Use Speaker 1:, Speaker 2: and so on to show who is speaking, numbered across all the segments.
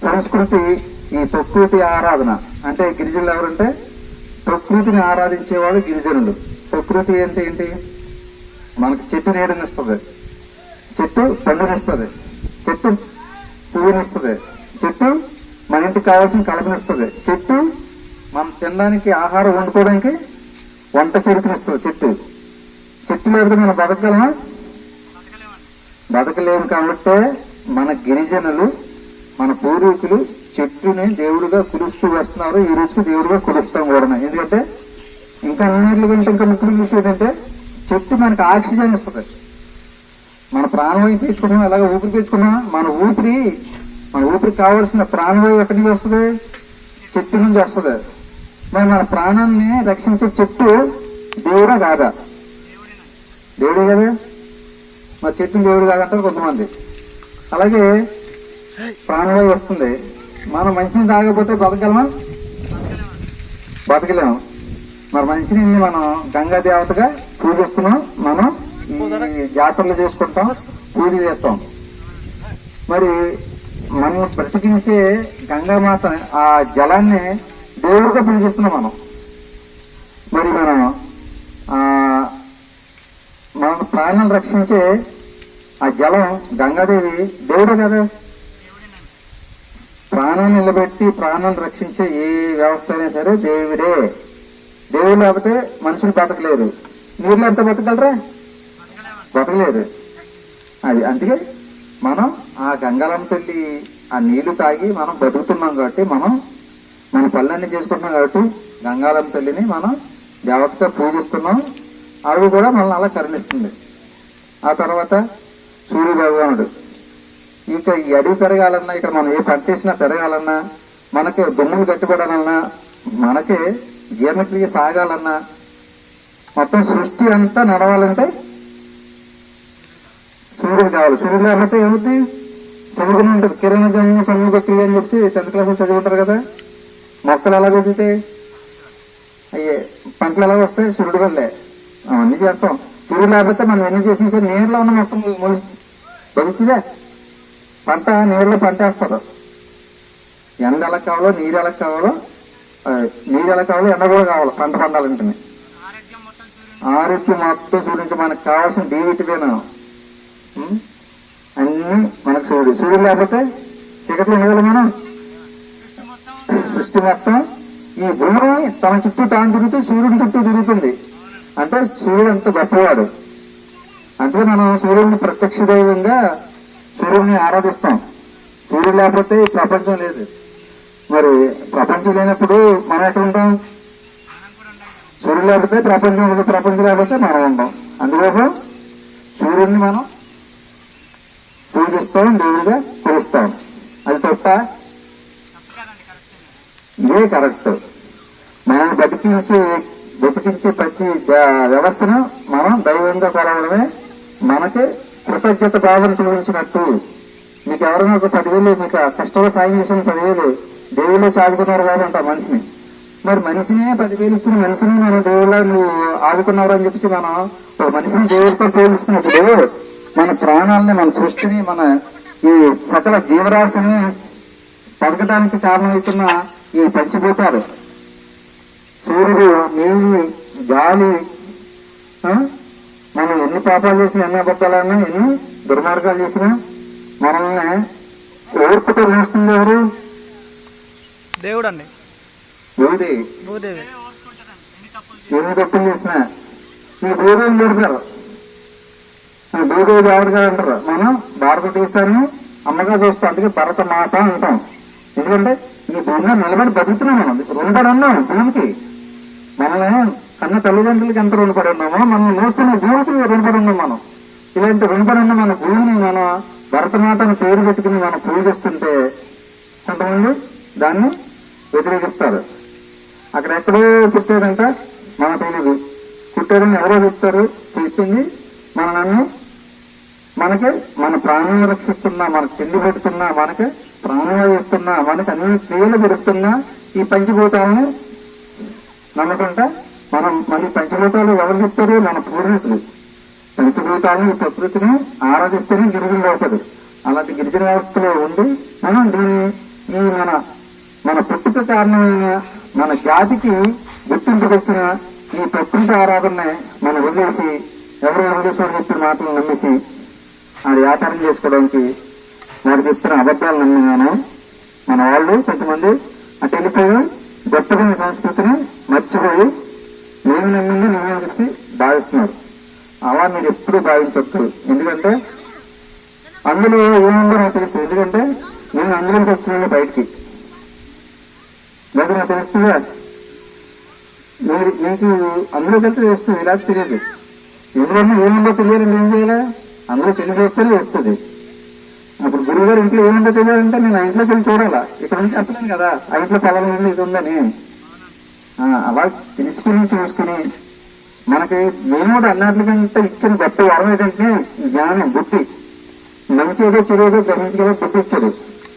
Speaker 1: సంస్కృతి ఈ ప్రకృతి ఆరాధన. అంటే గిరిజనులు ఎవరంటే ప్రకృతిని ఆరాధించేవాళ్ళు గిరిజనులు. ప్రకృతి అంటే ఏంటి? మనకి చెట్టు నీడనిస్తుంది, చెట్టు పండునిస్తుంది, చెట్టు పువ్వునిస్తుంది, చెట్టు మన ఇంటికి కావాల్సిన కలపనిస్తుంది, చెట్టు మనం తినడానికి ఆహారం వండుకోవడానికి వంట చెరుకునిస్తుంది. చెట్టు లేకపోతే మనం బతకగలమా? బతకలేము. కాబట్టి మన గిరిజనులు, మన పూర్వీకులు చెట్టుని దేవుడిగా కొలుస్తూ వస్తున్నారు. ఈ రోజుకి దేవుడిగా కొలుస్తాం కూడా. ఎందుకంటే ఇంకా అన్నింటిలో ఇంకా ముఖ్యమైన విషయం ఏంటంటే చెట్టు మనకు ఆక్సిజన్ ఇస్తుంది. మన ప్రాణవాయువు పీల్చుకున్నాం, ఎలాగ ఊపిరి పీల్చుకున్నాం. మన ఊపిరికి కావాల్సిన ప్రాణవాయువు ఎక్కడి నుంచి వస్తుంది? చెట్టు నుంచి వస్తుంది. మరి మన ప్రాణాన్ని రక్షించే చెట్టు దేవుడా కాదా? దేవుడే కదా. మరి చెట్టుని దేవుడు కాదంటారు కొంతమంది. అలాగే ప్రాణవాయువు వస్తుంది. మనం మంచిని తాగకపోతే బతకగలమా? బతకలేము. మరి మంచిని మనం గంగా దేవతగా పూజిస్తున్నాం, మనం ఈ జాతరలు చేసుకుంటాం, పూజ చేస్తాం. మరి మనం బ్రతికించే గంగామాత ఆ జలాన్ని దేవుడిగా పూజిస్తున్నాం మనం. మరి మనం మన ప్రాణాలను రక్షించే ఆ జలం గంగాదేవి దేవుడే కదా. ప్రాణాన్ని నిలబెట్టి ప్రాణాన్ని రక్షించే ఏ వ్యవస్థ అయినా సరే దేవుడే. దేవుడు లేకపోతే మనుషులు బతకలేరు. నీళ్ళు ఎంత బతకగలరా? బతకలేదు. అది అందుకే మనం ఆ గంగాలమ్మ తల్లి ఆ నీళ్లు తాగి మనం బతుకుతున్నాం. కాబట్టి మనం మన పనులన్నీ చేసుకుంటున్నాం. కాబట్టి గంగాలమ్మ తల్లిని మనం దేవతగా పూజిస్తున్నాం. ఆవిడ కూడా మనల్ని అలా కరుణిస్తుంది. ఆ తర్వాత సూర్య భగవానుడు. ఇంకా ఈ అడవి పెరగాలన్నా, ఇక్కడ మనం ఏ పంట వేసినా పెరగాలన్నా, మనకి దుమ్ములు కట్టుబడాలన్నా, మనకి జీర్ణక్రియ సాగాలన్నా, మొత్తం సృష్టి అంతా నడవాలంటే సూర్యుడు కావాలి. సూర్యుడు లేకపోతే ఏమిటి? చదువుకుని ఉంటారు. కిరణ జన్మ సమూహ క్రియ అని చెప్పి 10th క్లాస్ చదువుకుంటారు కదా. మొక్కలు ఎలా పెరుగుతాయి? అయ్యే పంటలు ఎలా వస్తాయి? సూర్యుడు వల్లే. అవన్నీ చేస్తాం. సూర్యుడు లేకపోతే మనం ఎన్ని చేసినా సరే నీరులో ఉన్న మొత్తం బతుకుతుందే. పంట నీరులో పంట వేస్తారు. ఎండ ఎలా కావాలో నీరు ఎలా కావాలో, నీరు ఎలా కావాలో ఎండ కూడా కావాలి పంట పండాలంటే. ఆరోగ్యం మొత్తం సూర్యుడు. మనకు కావాల్సిన డి విటమిన్ అన్ని మనకు సూర్యుడు లేకపోతే చీకట్లు ఉండగలం మనం. సృష్టి మొత్తం ఈ భూమి తన చుట్టూ తాను తిరుగుతూ సూర్యుడి చుట్టూ తిరుగుతుంది. అంటే సూర్యుడు అంత గొప్పవాడు. అందుకే మనం సూర్యుడిని ప్రత్యక్ష దైవంగా సూర్యుడిని ఆరాధిస్తాం. సూర్యుడు లేకపోతే ఈ ప్రపంచం లేదు. మరి ప్రపంచం లేనప్పుడు మనం ఎక్కడ ఉంటాం? సూర్యుడు లేకపోతే ప్రపంచం ఉండదు, ప్రపంచం లేకపోతే మనం ఉంటాం. అందుకోసం సూర్యుడిని మనం పూజిస్తాం, దేవుడిగా కొలుస్తాం. అది తప్ప? ఇదే కరెక్ట్. మనం బతికించే ప్రతి వ్యవస్థను మనం దైవంగా కొలవడమే మనకి కృతజ్ఞత భావన చూపించినట్టు. మీకు ఎవరైనా ఒక 10,000 మీకు కష్టంలో సాయం చేసిన 10,000 దేవుళ్ళు చాదుకున్నారు కాబట్టి మనిషిని. మరి మనిషినే 10,000 ఇచ్చిన మనిషిని మనం దేవుళ్ళ నువ్వు ఆదుకున్నారు అని చెప్పేసి మనం ఒక మనిషిని దేవుడితో పోల్చుకున్నప్పుడు మన ప్రాణాలని, మన సృష్టిని, మన ఈ సకల జీవరాశిని పెరగడానికి కారణమవుతున్న ఈ పంచభూతాలు సూర్యుడు, నీళ్ళు, గాలి, మనం ఎన్ని పాపాలు చేసినా, ఎన్ని అబద్ధాలన్నా, ఎన్ని దుర్మార్గాలు చేసినా మనల్ని ఓర్పుతో వేస్తుంది ఎవరు?
Speaker 2: దేవుడు అండి.
Speaker 1: భూదేవి. ఎన్ని తప్పులు చేసినా ఈ భూదేవి పెడతారు. భూదేవి దేవుడుగా అంటారు. మనం భారతదేశాన్ని అమ్మగా చూస్తాం. అందుకే భరత మాత అంటాం. ఎందుకంటే ఈ భూమిలో నిలబడి బతుకుతున్నాం. మనం రుణపడి ఉన్నాం భూమికి. మనల్ని కన్న తల్లిదండ్రులకి ఎంత రుణపడి ఉన్నామో మనం మోస్తున్న భూమికి రుణపడి ఉన్నాం. మనం ఇలాంటి రుణపడి ఉన్న మన భూమిని మనం భరతమాతను పేరు పెట్టుకుని మనం పూజిస్తుంటే కొంతమంది దాన్ని వ్యతిరేకిస్తారు. అక్కడ ఎక్కడో పుట్టారంట మనకు తెలియదు. పుట్టారని ఎవరో చెప్తారు. చెప్పింది మనల్ని మనకి మన ప్రాణాలను రక్షిస్తున్నా, మనకు తిండి పెడుతున్నా, మనకి ప్రాణాలు ఇస్తున్నా, మనకి అన్ని క్రియలు జరుగుతున్నా ఈ పంచభూతాలను నమ్మకుండా మనం మళ్ళీ పంచభూతాలు ఎవరు చెప్తారు? మన పూర్వీకులు. పంచభూతాలను ఈ ప్రకృతిని ఆరాధిస్తేనే గిరిజనులు అవుతుంది. అలాంటి గిరిజన వ్యవస్థలో ఉండి మనం దీన్ని ఈ మన పుట్టుక కారణమైన మన జాతికి గుర్తింపు తెచ్చిన ఈ ప్రకృతి ఆరాధనని మనం వదిలేసి ఎవరో వెంకటేశ్వర చెప్పిన మాటలు నమ్మేసి అది వ్యాపారం చేసుకోవడానికి వాడు చెప్తున్న అబద్ధాలు నమ్మినాను. మన వాళ్ళు కొంతమంది అటు వెళ్ళిపోయి గొప్పగా సంస్కృతిని మర్చిపోయి నేను నమ్మింది నేనే చెప్పి భావిస్తున్నారు. అలా మీరు ఎప్పుడూ భావించొద్దు. ఎందుకంటే అందులో ఏముందో నాకు తెలుసు. ఎందుకంటే నేను అందులో నుంచి వచ్చినాను బయటికి. లేదా నాకు తెలుస్తుందా? మీకు అందులోకి వెళ్తే తెలుస్తుంది, ఇలా తెలియదు. ఎందుకంటే ఏముందో తెలియాలంటే ఏం చేయాలి? అందులో తెలియజేస్తేనే వస్తుంది. అప్పుడు గురువు గారు ఇంట్లో ఏముందో తెలియాలంటే నేను ఆ ఇంట్లోకి వెళ్ళి చూడాలా. ఇక్కడ నుంచి చెప్పలేను కదా ఆ ఇంట్లో పొలం ఉంది ఇది ఉందని. అలా తెలుసుకుని చూసుకుని మనకి దేవుడు అన్నిటికంటే ఇచ్చిన గొప్ప వరం ఏంటంటే జ్ఞానం, బుద్ధి. మంచి ఏదో చెడు గ్రహించగల బుద్ధి ఇచ్చాడు.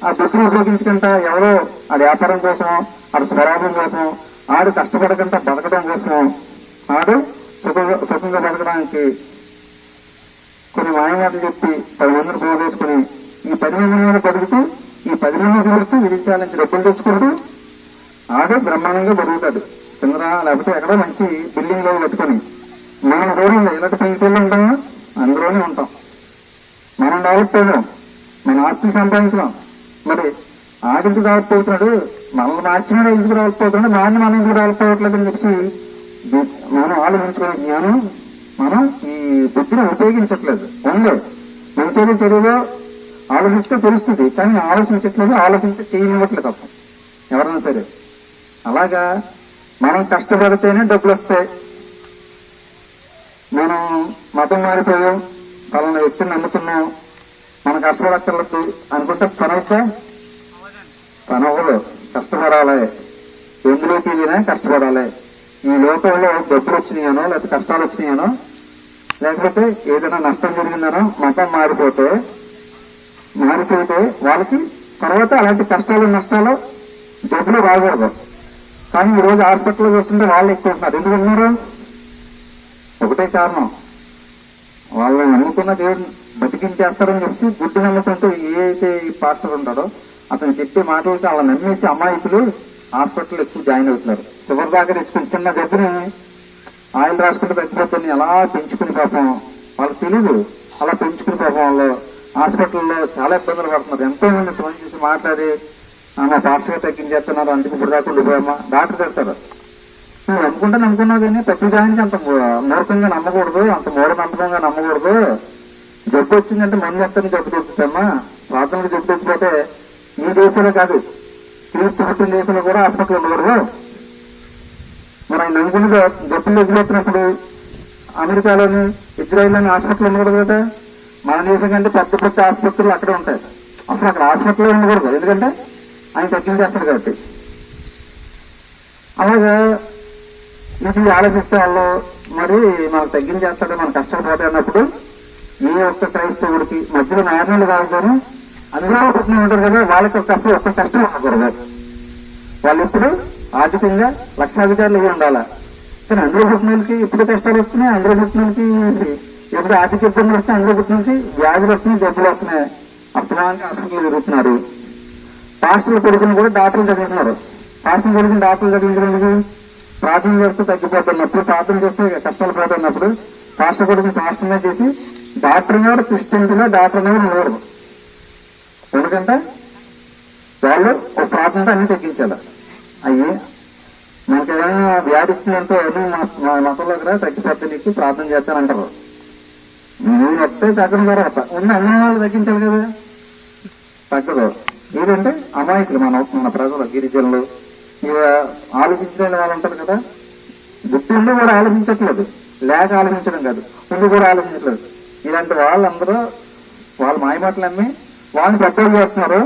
Speaker 1: ఆ బుద్ధిని ఉపయోగించకుండా ఎవరో ఆ వ్యాపారం కోసం, ఆడు స్వరాభం కోసం, ఆడు కష్టపడకుండా బతకడం కోసం, ఆడు సుఖంగా బతకడానికి కొన్ని మాయమాటలు చెప్పి 10 మందిని పోగేసుకుని ఈ 10 మంది మీద బతుకుతూ ఈ 10 మంది చూస్తూ విదేశాల నుంచి డబ్బులు తెచ్చుకుంటూ ఆడు బ్రహ్మాండంగా బతుకుతాడు. కింద లేకపోతే ఎక్కడో మంచి బిల్డింగ్ లో పెట్టుకుని మనం దూరంలో ఇలాంటి పెంకుల్లో ఉంటామో అందులోనే ఉంటాం. మనం డెవలప్ అయ్యాం, మన ఆస్తిని సంపాదించడం. మరి ఆడింటికి డెవలప్ అవుతున్నాడు, మనల్ని మార్చినాడు ఎందుకు డెవలప్ అవుతున్నాడు, మనం ఎందుకు డెవలప్ అవ్వట్లేదని చెప్పి మనం ఆలోచించుకునే జ్ఞానం మనం ఈ బుద్ధిని ఉపయోగించట్లేదు. ఉంది మంచిగా చెడుగా ఆలోచిస్తే తెలుస్తుంది, కానీ ఆలోచించట్లేదు, ఆలోచించి చేయనివ్వట్లేదు తప్ప ఎవరైనా సరే. అలాగా మనం కష్టపడితేనే డబ్బులు వస్తాయి. మనం మతం మారిపోయాం, పలానా వ్యక్తిని నమ్ముతున్నాం, మనం కష్టపడక్కర్లేదు అనుకుంటే పని అవ్వదు. కష్టపడాలి, ఎందులోకి వెళ్ళినా కష్టపడాలి. ఈ లోకంలో డబ్బులు వచ్చినాయనో లేకపోతే కష్టాలు వచ్చినాయనో లేకపోతే ఏదైనా నష్టం జరిగిందనో మతం మారిపోతే వాళ్ళకి తర్వాత అలాంటి కష్టాలు నష్టాలు జబ్బులు రాకూడదు. కానీ ఈ రోజు హాస్పిటల్లో చూస్తుంటే వాళ్ళు ఎక్కువ ఉంటున్నారు. ఎందుకున్నారు? ఒకటే కారణం, వాళ్ళని నమ్ముకున్న దేవుడిని బతికించేస్తారని చెప్పి గుడ్డు నమ్ముకుంటూ ఏ అయితే ఈ పాస్టర్ ఉంటాడో అతను చెప్పే మాటలకి వాళ్ళ నమ్మేసి అమాయకులు హాస్పిటల్లో ఎక్కువ జాయిన్ అవుతున్నారు. చివరి దాకా తెచ్చుకుని చిన్న జబ్బుని ఆయిల్ రాసుకుంటూ తగ్గిపోతుంది అలా పెంచుకుని పాపం వాళ్ళకి తెలియదు. అలా పెంచుకుని పాపం వాళ్ళు హాస్పిటల్లో చాలా ఇబ్బందులు పడుతున్నారు. ఎంతో మంది ఫోన్ చూసి మాట్లాడి మా పాస్టర్ గా తగ్గించేస్తున్నారు, అందుకు ఇప్పుడు దాకా ఉండిపోయామా డాక్టర్ చెప్తారు. నువ్వు అనుకున్నావు కానీ ప్రతి దానికి అంత మూర్ఖంగా నమ్మకూడదు, అంత మూఢనమ్మకంగా నమ్మకూడదు. జబ్బు వచ్చిందంటే మంది ఎంతని జబ్బు తెచ్చుతామా, ప్రాథమిక జబ్బు తెచ్చిపోతే ఈ దేశంలో కాదు క్రీస్తు పుట్టిన దేశంలో కూడా హాస్పిటల్ ఉండకూడదు. మరి ఆయన నమ్ముకుని జబ్బులు ఎదుగుతున్నప్పుడు అమెరికాలోని ఇజ్రాయిల్లోని హాస్పిటల్ ఉండకూడదు కదా. మన దేశం కంటే పెద్ద ఆసుపత్రులు అక్కడే ఉంటాయి. అసలు అక్కడ హాస్పిటల్ ఉండకూడదు, ఎందుకంటే ఆయన తగ్గించేస్తాడు కాబట్టి. అలాగా ఇది ఆలోచిస్తే వాళ్ళు మరి మనకు తగ్గించేస్తాడు, మన కష్టాలు పోతాయి అన్నప్పుడు ఏ ఒక్క క్రైస్తవుడికి మధ్యలో నార్మల్ కాదు అందులో పుట్టిన ఉంటారు కదా, వాళ్ళకి అసలు ఒక్క కష్టం ఉండకూడదు. వాళ్ళు ఇప్పుడు ఆర్థికంగా లక్షాధికారులు అయ్యి ఉండాలా. కానీ అందులో పుట్టినకి ఎప్పుడు కష్టాలు వస్తున్నాయి, అందులో పుట్టినకి ఎప్పుడు ఆర్థిక ఇబ్బందులు వస్తున్నాయి, అందులో పుట్టినకి వ్యాధులు వస్తున్నాయి, జబ్బులు వస్తున్నాయి. అస్తమానికి హాస్పిటల్ జరుగుతున్నారు. పాస్టర్ల కొడుకుని కూడా డాక్టర్లు చదివిస్తున్నారు. పాస్టర్ కొడుకుని డాక్టర్లు చదివించడానికి ప్రార్థన చేస్తే తగ్గిపోతున్నప్పుడు, ప్రార్థన చేస్తే కష్టాలు పోతున్నప్పుడు పాస్టర్ కొడుకుని పాస్టర్గా చేసి డాక్టర్ గారు క్రిస్టియన్స్గా డాక్టర్ గారు ఉండకూడదు. ఎందుకంటే వాళ్ళు ఒక ప్రార్థనతో అన్ని తగ్గించాలి. అయ్యి మనకి ఏదైనా వ్యాధి ఇచ్చిందంటే మా మతంలో కూడా తగ్గిపోతే నీకు ప్రార్థన చేస్తానంటారు. నేను వస్తే తగ్గడం తర్వాత ఉన్న అన్ని వాళ్ళు తగ్గించాలి కదా, తగ్గదు. ఏదంటే అమాయకులు మన ప్రజలు, గిరిజనులు, ఇక ఆలోచించలేని వాళ్ళు ఉంటారు కదా. బుద్ధి ఉండి కూడా ఆలోచించట్లేదు, లేక ఆలోచించడం కాదు, ఉండి కూడా ఆలోచించట్లేదు. ఇలాంటి వాళ్ళందరూ వాళ్ళ మాయమాటలు అమ్మి వాళ్ళని పెద్దలు చేస్తున్నారు.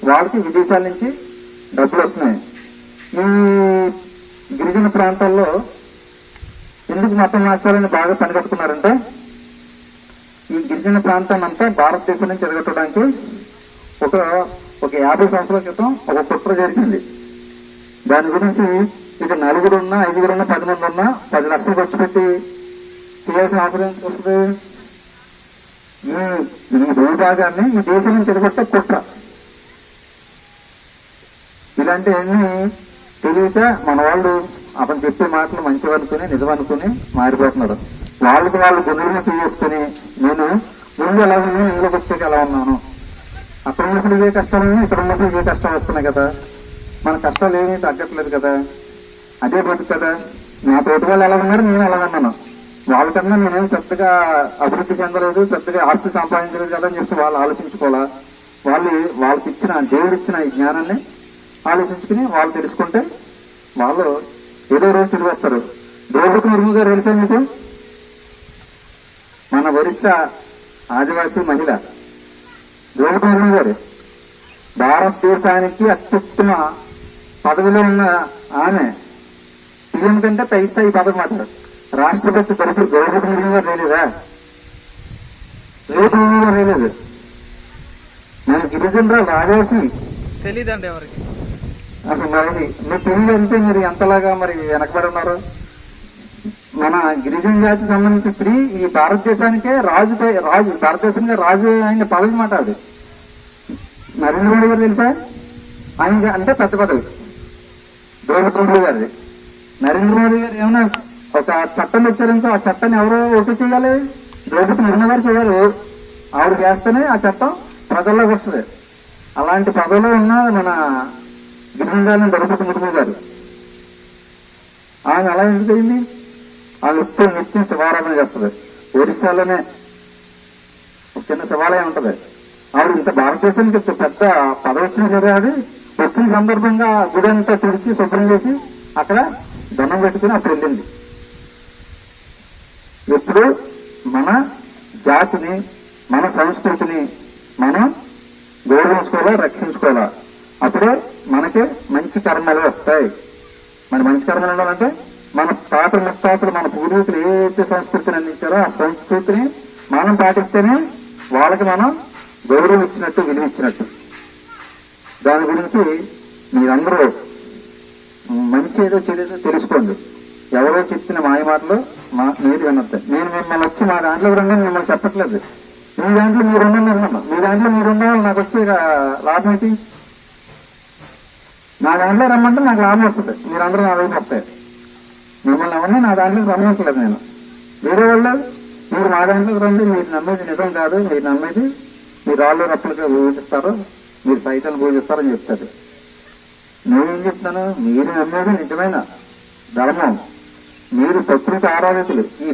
Speaker 1: వాళ్ళకి విదేశాల నుంచి డబ్బులు వస్తున్నాయి. ఈ గిరిజన ప్రాంతాల్లో ఎందుకు మతం మార్చాలని బాగా పనిగట్టుకున్నారంటే, ఈ గిరిజన ప్రాంతాన్ని అంతా భారతదేశం నుంచి ఎడగొట్టడానికి ఒక 50 సంవత్సరాల క్రితం ఒక కుట్ర జరిగింది. దాని గురించి ఇక 4 ఉన్నా 5 ఉన్నా 10 మంది ఉన్నా 10 లక్షలు ఖర్చు పెట్టి చేయాల్సిన అవసరం వస్తుంది. ఈ భూభాగాన్ని ఈ దేశం నుంచి ఎడగొట్టే కుట్ర. ఇలాంటివన్నీ తెలియక మన వాళ్ళు అతను చెప్పే మాటలు మంచివనుకుని నిజమనుకుని మారిపోతున్నారు. వాళ్ళకి వాళ్ళు గుండెలను చేసుకుని నేను ముందు ఎలా ఉన్నాను, ఇంట్లోకి వచ్చాక ఎలా ఉన్నాను, అక్కడ ఉన్నప్పుడు ఏ కష్టాలు ఉన్నాయి, ఇక్కడ ఉన్నప్పుడు ఏ కష్టాలు వస్తున్నాయి కదా, మన కష్టాలు ఏమీ తగ్గట్లేదు కదా, అదే బతుకు కదా. నా తోటి వాళ్ళు ఎలా ఉన్నారు, నేను ఎలా ఉన్నాను, వాళ్ళకన్నా నేనేం పెద్దగా అభివృద్ధి చెందలేదు, పెద్దగా ఆస్తి సంపాదించలేదు కదా అని చెప్పి వాళ్ళు ఆలోచించుకోవాలా. వాళ్ళకి ఇచ్చిన దేవుడిచ్చిన ఈ జ్ఞానాన్ని ఆలోచించుకుని వాళ్ళు తెలుసుకుంటే వాళ్ళు ఏదో రోజు తిరిగి వస్తారు. ద్రౌపది ముర్ము గారు తెలుసా మీకు? మన ఒరిస్సా ఆదివాసీ మహిళ ద్రౌపది ముర్ము గారు భారతదేశానికి అత్యుత్తమ పదవిలో ఉన్న ఆమె. పిఎం కంటే పై స్థాయి పదవి మాట. రాష్ట్రపతి తరపు ద్రౌపది ముర్ము గారు లేలేదా? ద్రౌపది ముర్ము గారు లేదు. మన గిరిజనరాలు రాజాసి
Speaker 2: తెలీదండి ఎవరికి.
Speaker 1: అసలు మరి మీ పిల్లలు అంటే మీరు ఎంతలాగా మరి వెనకబడి ఉన్నారు. మన గిరిజన జాతికి సంబంధించిన స్త్రీ ఈ భారతదేశానికే రాజు భారతదేశంగా రాజు అయిన పదవి మాట అది. నరేంద్ర మోడీ గారు తెలుసా? ఆయన అంటే పెద్ద పదవి ద్రౌపది ముర్ము గారిది. నరేంద్ర మోడీ గారు ఏమైనా ఒక చట్టం తెచ్చారంటే ఆ చట్టాన్ని ఎవరో ఓటు చేయాలి? ద్రౌపది ముర్ము గారు చేయాలి. ఆవిడ చేస్తేనే ఆ చట్టం ప్రజల్లోకి వస్తుంది. అలాంటి పదవిలో ఉన్న మన గిరిజన ద్రౌపది ముర్ము గారు ఆమె అలా ఎందుకు అయింది? ఆమె ఎప్పుడు నిత్యం శివారాధన చేస్తుంది. ఒరిస్సాలోనే ఒక చిన్న శివాలయం ఉంటుంది. ఆవిడ ఇంత భారతదేశానికి పెద్ద పదవి వచ్చినా సరే అది వచ్చిన సందర్భంగా గుడి అంతా తుడిచి శుభ్రం చేసి అక్కడ దండం పెట్టుకుని అప్పుడు వెళ్ళింది. ఎప్పుడు మన జాతిని మన సంస్కృతిని మనం గౌరవించుకోవాలా, రక్షించుకోవాలా. అప్పుడే మనకి మంచి కర్మలు వస్తాయి. మన మంచి కర్మలు ఉండాలంటే మన తాతలు ముత్తాతలు మన పూర్వీకులు ఏదైతే సంస్కృతిని అందించారో ఆ సంస్కృతిని మనం పాటిస్తేనే వాళ్ళకి మనం గౌరవం ఇచ్చినట్టు, విలువ ఇచ్చినట్టు. దాని గురించి మీరందరూ మంచి ఏదో చెడేదో తెలుసుకోండి. ఎవరో చెప్పిన మాయ మాటలు మీరు వినొద్దు. నేను మిమ్మల్ని వచ్చి మా దాంట్లో రండి మిమ్మల్ని చెప్పట్లేదు. మీ దాంట్లో మీరున్నా మీ దాంట్లో మీరున్న వాళ్ళు నాకు వచ్చే లాభం ఏంటి? నా దాంట్లో రమ్మంటే నాకు లాభం వస్తుంది, మీరందరూ నా వైపు వస్తాయి. మిమ్మల్ని ఎవరిని నా దాంట్లోకి రమ్మట్లేదు నేను. వేరే వాళ్ళు మీరు మా దాంట్లోకి రండి, మీరు నమ్మేది నిజం కాదు, మీరు నమ్మేది మీరు రాళ్ళు రప్పులుగా పూజిస్తారు, మీరు సైతాన్ని పూజిస్తారని చెప్తారు. నేనేం చెప్తాను? మీరు నమ్మేది నిజమైన ధర్మం. మీరు ప్రకృతి ఆరాధితులు. ఈ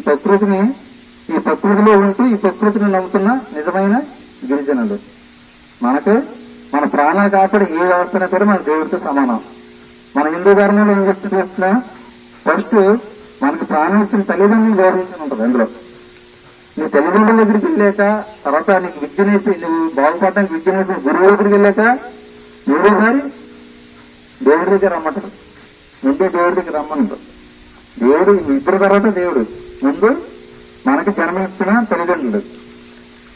Speaker 1: ప్రకృతిలో ఉంటూ ఈ ప్రకృతిని నమ్ముతున్న నిజమైన గిరిజనులు. మనకి మన ప్రాణాలు కాపాడి ఏ వ్యవస్థైనా సరే మన దేవుడితో సమానం. మన హిందూ ధర్మంలో ఏం చెప్తున్నా, ఫస్ట్ మనకి ప్రాణం ఇచ్చిన తల్లిదండ్రులు గౌరవించని ఉంటుంది. అందులో నీ తల్లిదండ్రుల దగ్గరికి వెళ్ళాక, తర్వాత నీకు విద్య నేర్పి నువ్వు బాగుపడడానికి విద్య నేర్పి గురువు దగ్గరికి వెళ్ళాక మూడోసారి దేవుడి దగ్గర రమ్మంటారు. ముందే దేవుడి దగ్గర రమ్మంటారు. దేవుడు ఇద్దరు తర్వాత దేవుడు. ముందు మనకి జన్మ ఇచ్చిన తల్లిదండ్రులు.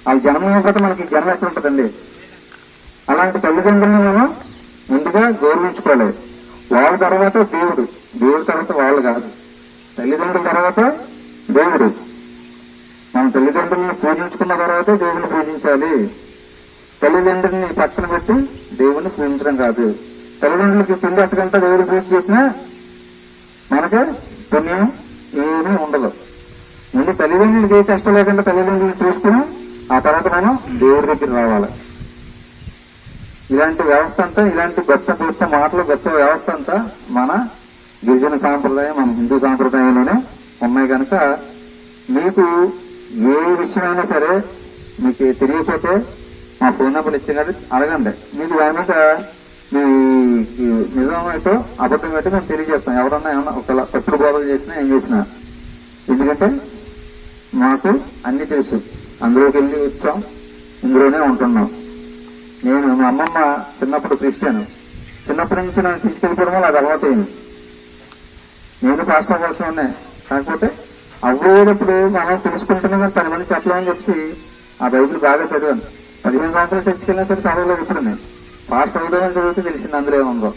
Speaker 1: ఆ జన్మ ఇవ్వకపోతే మనకి జన్మ ఎక్కడ ఉంటుందండి? అలాంటి తల్లిదండ్రులను మనం ముందుగా గౌరవించుకోవాలి. వాళ్ళ తర్వాత దేవుడు, దేవుడి తర్వాత వాళ్ళు కాదు. తల్లిదండ్రుల తర్వాత దేవుడు. మన తల్లిదండ్రులను పూజించుకున్న తర్వాత దేవుడిని పూజించాలి. తల్లిదండ్రుల్ని పక్కన పెట్టి దేవుడిని పూజించడం కాదు. తల్లిదండ్రులకి తిండి అట్టుకంటే దేవుడు పూజ చేసినా మనకి పుణ్యం ఏమీ ఉండదు. ముందు తల్లిదండ్రులకి ఏ కష్టం లేకుండా తల్లిదండ్రులు చూసుకుని ఆ తర్వాత మనం దేవుడి దగ్గర రావాలి. ఇలాంటి వ్యవస్థ అంతా, ఇలాంటి గొప్ప మాటలు, గొప్ప వ్యవస్థ అంతా మన గిరిజన సాంప్రదాయం, మన హిందూ సాంప్రదాయంలోనే ఉన్నాయి. కనుక మీకు ఏ విషయమైనా సరే మీకు తెలియకపోతే మా ఫోన్ నెంబర్ ఇచ్చినట్టు అడగండి. మీకు దాని మీద మీ నిజమైతే అబద్ధం అయితే మేము తెలియజేస్తాం. ఎవరన్నా ఏమన్నా ఒకవేళ తప్పుడు బోధలు చేసినా ఏం చేసినా. ఎందుకంటే మాకు అన్ని తెలుసు. అందులోకి వెళ్ళి వచ్చాం, ఇందులోనే ఉంటున్నాం. నేను మా అమ్మమ్మ చిన్నప్పుడు క్రిస్టియన్. చిన్నప్పటి నుంచి నన్ను తీసుకెళ్ళిపోవడం వల్ల అది అలవాటైంది. నేను పాస్టర్ అవ్వాల్సి ఉన్నాయి. కాకపోతే అవ్వేటప్పుడు మనం తెలుసుకుంటున్నాం కానీ 10 మంది చెప్పలేమని చెప్పి ఆ బైబిల్ బాగా చదివాను. 15 సంవత్సరాలు చర్చికి వెళ్ళినా సరే చదవలేదు. ఇప్పుడు నేను పాస్టర్ అవుదామని చదివితే తెలిసింది అందులో ఏముందో.